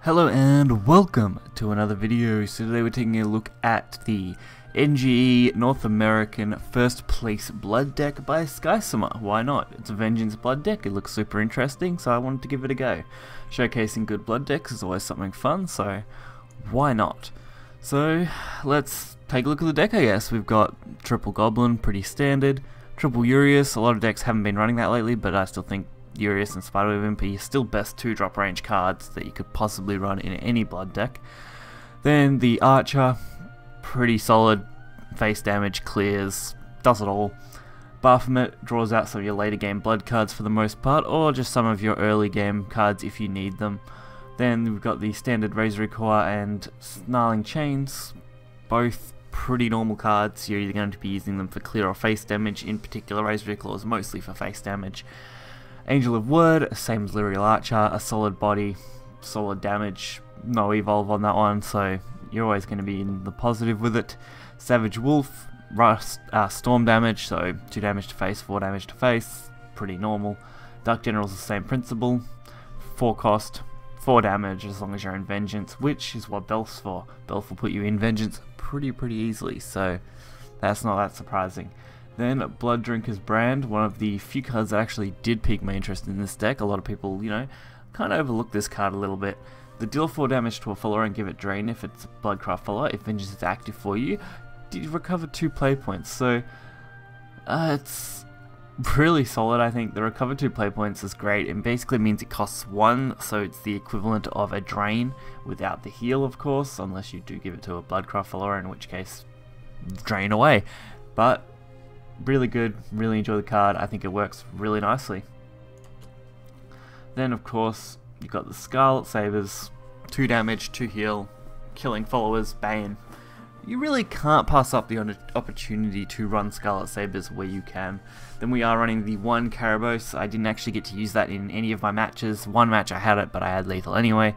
Hello and welcome to another video. So today we're taking a look at the NGE North American First Place Blood deck by Skysummer. Why not? It's a Vengeance Blood deck, it looks super interesting, so I wanted to give it a go. Showcasing good blood decks is always something fun, so why not? So let's take a look at the deck, I guess. We've got Triple Goblin, pretty standard. Triple Urius, a lot of decks haven't been running that lately, but I still think Urius and Spiderweb Imp are still best 2-drop range cards that you could possibly run in any blood deck. Then the Archer, pretty solid, face damage, clears, does it all. Bahamut draws out some of your later game blood cards for the most part, or just some of your early game cards if you need them. Then we've got the standard Razor Core and Snarling Chains, both pretty normal cards. You're either going to be using them for clear or face damage, in particular Razor Claws mostly for face damage. Angel of Word, same as Lyrial Archer, a solid body, solid damage, no evolve on that one, so you're always going to be in the positive with it. Savage Wolf, storm damage, so 2 damage to face, 4 damage to face, pretty normal. Dark General's the same principle, 4 cost, 4 damage as long as you're in Vengeance, which is what Belf's for. Belf will put you in Vengeance pretty easily, so that's not that surprising. Then Blood Drinker's Brand, one of the few cards that actually did pique my interest in this deck. A lot of people, kind of overlook this card a little bit. The deal 4 damage to a follower and give it Drain if it's a Bloodcraft follower. If Vengeance is active for you, did recover 2 play points. So it's really solid, I think. The recover 2 play points is great. It basically means it costs 1, so it's the equivalent of a Drain without the heal, of course, unless you do give it to a Bloodcraft follower, in which case Drain away. But really good, really enjoy the card. I think it works really nicely. Then of course you've got the Scarlet Sabers, 2 damage, 2 heal, killing followers, Bane. You really can't pass up the opportunity to run Scarlet Sabers where you can. Then we are running the 1 Karabos. I didn't actually get to use that in any of my matches. One match I had it, but I had lethal anyway.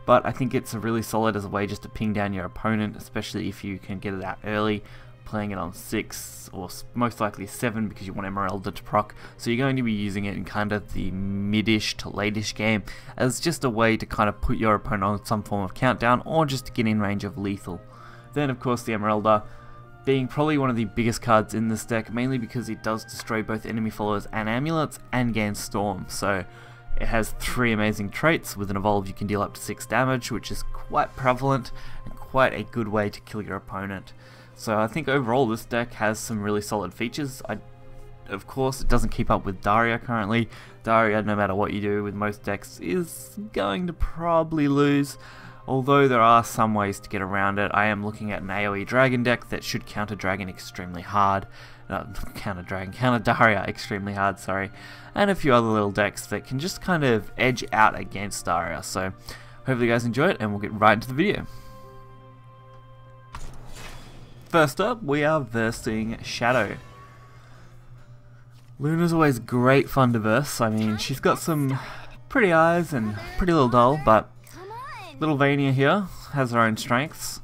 But I think it's really solid as a way just to ping down your opponent, especially if you can get it out early. Playing it on 6 or most likely 7 because you want Emeralda to proc, so you're going to be using it in kind of the mid-ish to late-ish game as just a way to kind of put your opponent on some form of countdown or just to get in range of lethal. Then of course the Emeralda being probably one of the biggest cards in this deck, mainly because it does destroy both enemy followers and amulets and gain storm, so it has 3 amazing traits. With an evolve you can deal up to 6 damage, which is quite prevalent and quite a good way to kill your opponent. So I think overall this deck has some really solid features. Of course it doesn't keep up with Daria currently. Daria, no matter what you do with most decks, is going to probably lose. Although there are some ways to get around it. I am looking at an AoE Dragon deck that should counter Dragon extremely hard. Counter Daria extremely hard, sorry. And a few other little decks that can just kind of edge out against Daria. So hopefully you guys enjoy it and we'll get right into the video. First up, we are versing Shadow. Luna's always great fun to verse. I mean, she's got some pretty eyes and pretty little doll, but little Vania here has her own strengths.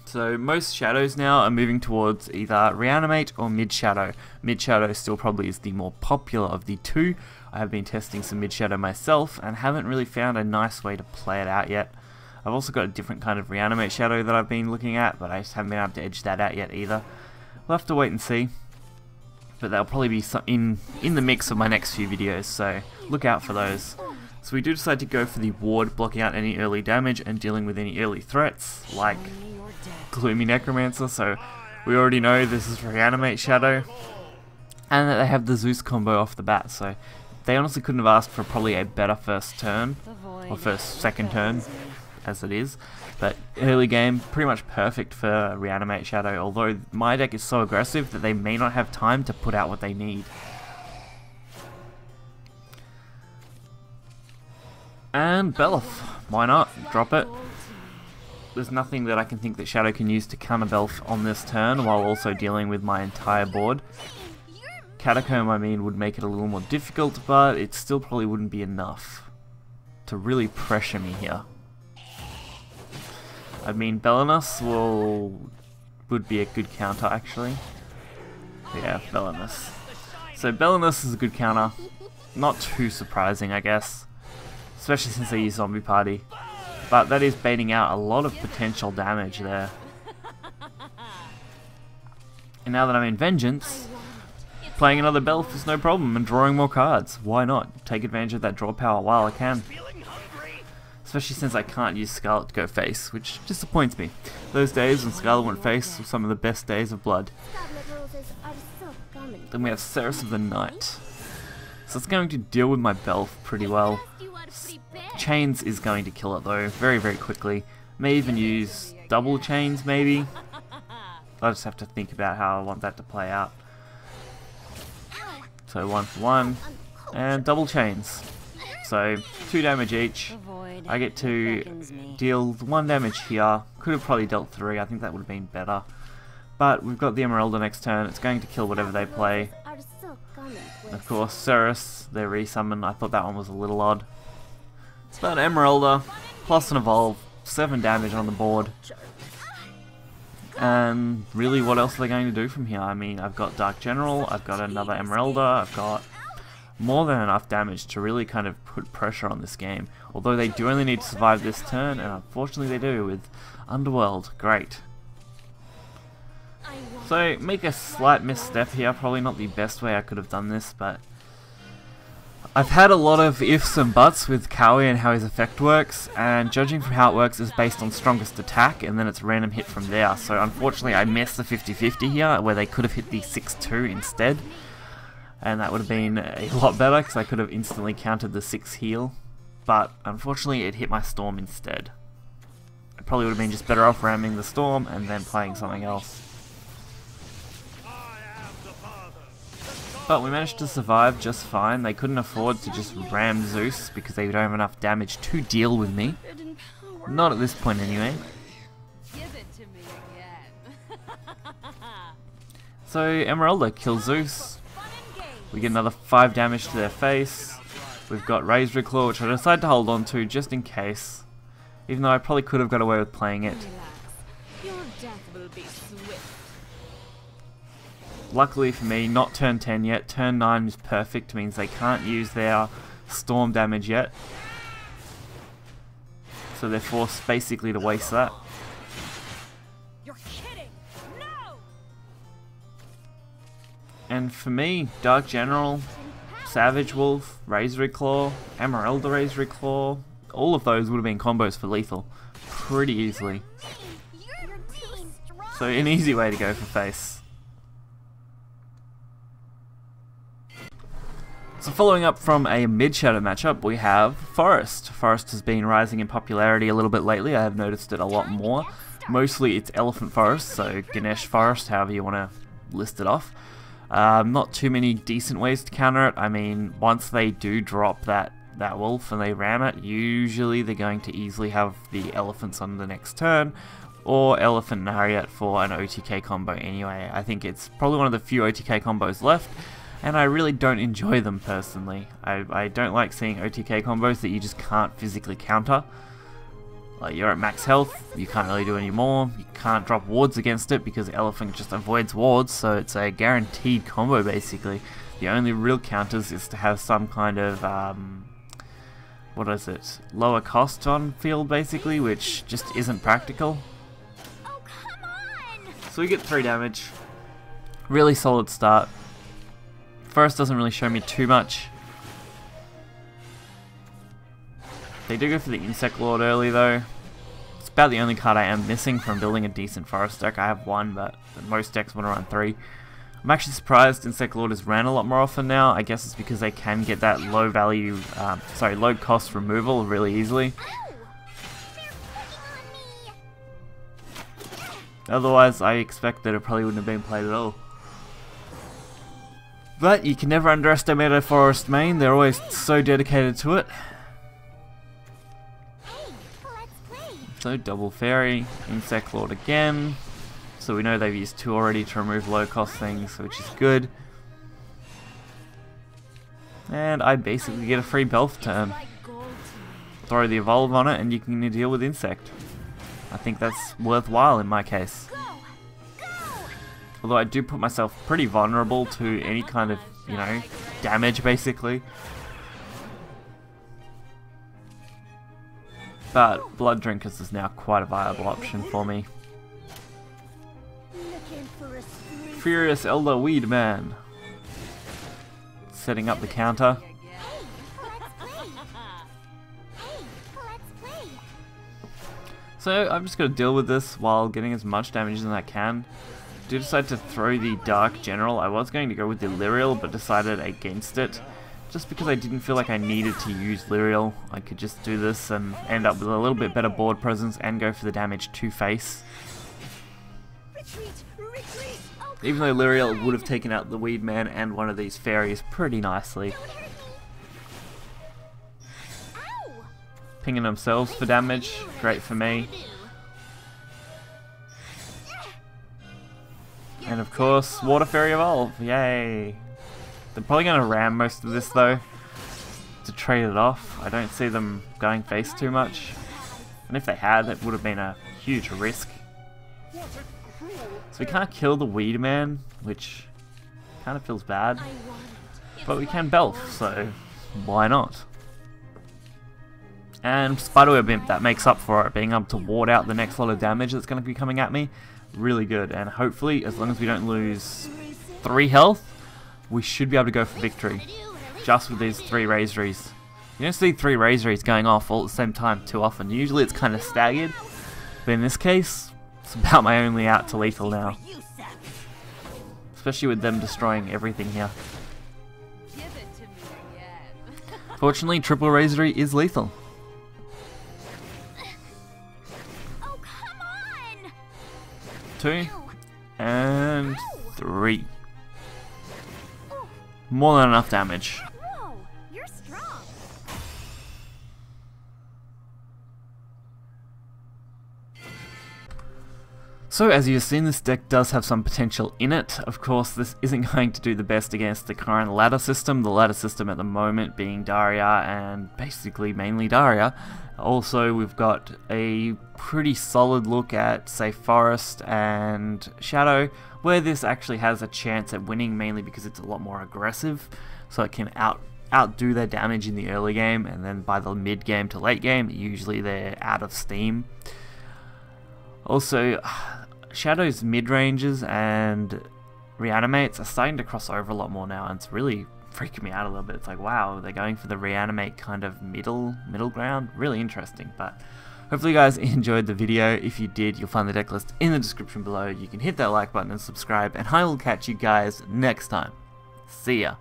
So most Shadows now are moving towards either Reanimate or Mid-Shadow. Mid-Shadow still probably is the more popular of the two. I have been testing some Mid-Shadow myself and haven't really found a nice way to play it out yet. I've also got a different kind of Reanimate Shadow that I've been looking at, but I just haven't been able to edge that out yet either. We'll have to wait and see, but that'll probably be in the mix of my next few videos, so look out for those. So we do decide to go for the Ward, blocking out any early damage and dealing with any early threats, like Gloomy Necromancer, so we already know this is Reanimate Shadow, and that they have the Zeus combo off the bat, so they honestly couldn't have asked for probably a better first turn, or second turn, as it is, but early game pretty much perfect for Reanimate Shadow, although my deck is so aggressive that they may not have time to put out what they need. And Belf, why not? Drop it. There's nothing that I can think that Shadow can use to counter Belf on this turn while also dealing with my entire board. Catacomb, I mean, would make it a little more difficult, but it still probably wouldn't be enough to really pressure me here. I mean, Belenus would be a good counter, actually. Yeah, Belenus. So Belenus is a good counter. Not too surprising, I guess. especially since they use Zombie Party. But that is baiting out a lot of potential damage there. And now that I'm in Vengeance, playing another Belf is no problem and drawing more cards. Why not? Take advantage of that draw power while I can. Especially since I can't use Scarlet to go face, which disappoints me. Those days when Scarlet went face were some of the best days of Blood. Then we have Ceres of the Night. So it's going to deal with my Belf pretty well. Chains is going to kill it though, very quickly. May even use double chains maybe. I just have to think about how I want that to play out. So 1 for 1, and double chains. So 2 damage each. I get to deal 1 damage here. Could have probably dealt 3, I think that would have been better. But we've got the Emeralda next turn, it's going to kill whatever they play. Of course, Ceres, their resummon, I thought that one was a little odd. But Emeralda, plus an evolve, 7 damage on the board. And really, what else are they going to do from here? I mean, I've got Dark General, I've got another Emeralda, I've got more than enough damage to really kind of put pressure on this game. Although they do only need to survive this turn, and unfortunately they do with Underworld. Great. So, make a slight misstep here, probably not the best way I could have done this, but I've had a lot of ifs and buts with Kawi and how his effect works, and judging from how it works is based on strongest attack, and then it's a random hit from there. So unfortunately I missed the 50-50 here, where they could have hit the 6-2 instead, and that would have been a lot better, because I could have instantly countered the 6 heal, but unfortunately it hit my Storm instead. I probably would have been just better off ramming the Storm, and then playing something else. But we managed to survive just fine. They couldn't afford to just ram Zeus because they don't have enough damage to deal with me. Not at this point anyway. So Emeralda kills Zeus. We get another 5 damage to their face. We've got Razor Claw, which I decided to hold on to just in case. Even though I probably could have got away with playing it. Luckily for me, not turn 10 yet. Turn 9 is perfect, means they can't use their storm damage yet. So they're forced basically to waste that. You're kidding. No! And for me, Dark General, Savage Wolf, Razor Claw, Emeralda Razor Claw, all of those would have been combos for lethal pretty easily. So an easy way to go for face. So following up from a mid-shadow matchup, we have Forest. Forest has been rising in popularity a little bit lately. I have noticed it a lot more. Mostly it's Elephant Forest, so Ganesh Forest, however you want to list it off. Not too many decent ways to counter it. I mean, once they do drop that wolf and they ram it, usually they're going to easily have the elephants on the next turn, or Elephant Nariat for an OTK combo anyway. I think it's probably one of the few OTK combos left, and I really don't enjoy them personally. I don't like seeing OTK combos that you just can't physically counter. Like, you're at max health, you can't really do any more, you can't drop wards against it because Elephant just avoids wards, so it's a guaranteed combo basically. The only real counters is to have some kind of, what is it, lower cost on field basically, which just isn't practical. Oh, come on! So we get 3 damage, really solid start. Forest doesn't really show me too much. They do go for the Insect Lord early though. It's about the only card I am missing from building a decent Forest deck. I have 1, but most decks want to run 3. I'm actually surprised Insect Lord is ran a lot more often now. I guess it's because they can get that low value, low cost removal really easily. Otherwise, I expect that it probably wouldn't have been played at all. But you can never underestimate a Forest main. They're always so dedicated to it. So double fairy, Insect Lord again. So we know they've used 2 already to remove low cost things, which is good. And I basically get a free Belf turn. Throw the evolve on it and you can deal with Insect. I think that's worthwhile in my case. Although I do put myself pretty vulnerable to any kind of, damage basically. but Blood Drinkers is now quite a viable option for me. Furious Elder Weedman. Setting up the counter. So I'm just going to deal with this while getting as much damage as I can. I did decide to throw the Dark General. I was going to go with the Lyriel, but decided against it. Just because I didn't feel like I needed to use Lyriel. I could just do this and end up with a little bit better board presence and go for the damage to face. Even though Lyriel would have taken out the Weedman and one of these fairies pretty nicely. Pinging themselves for damage, great for me. And of course, Water Fairy Evolve, yay! They're probably going to ram most of this though, to trade it off. I don't see them going face too much. And if they had, it would have been a huge risk. So we can't kill the Weedman, which kind of feels bad. But we can Belf, so why not? And Spiderweb Imp, that makes up for it, being able to ward out the next lot of damage that's going to be coming at me. Really good, and hopefully, as long as we don't lose 3 health, we should be able to go for victory. Just with these 3 Razories. You don't see 3 Razories going off all at the same time too often. Usually it's kind of staggered, but in this case, it's about my only out to lethal now. Especially with them destroying everything here. Fortunately, triple Razory is lethal. 2 and 3. More than enough damage. You're strong. So as you've seen, this deck does have some potential in it. Of course, this isn't going to do the best against the current ladder system. The ladder system at the moment being Daria and basically mainly Daria. Also, we've got a pretty solid look at, say, Forest and Shadow, where this actually has a chance at winning, mainly because it's a lot more aggressive, so it can outdo their damage in the early game, and then by the mid game to late game, usually they're out of steam. Also, Shadow's mid-ranges and reanimates are starting to cross over a lot more now, and it's really freaking me out a little bit. It's like, wow, they're going for the reanimate kind of middle ground. Really interesting. But hopefully you guys enjoyed the video. If you did, you'll find the deck list in the description below. You can hit that like button and subscribe, and I will catch you guys next time. See ya.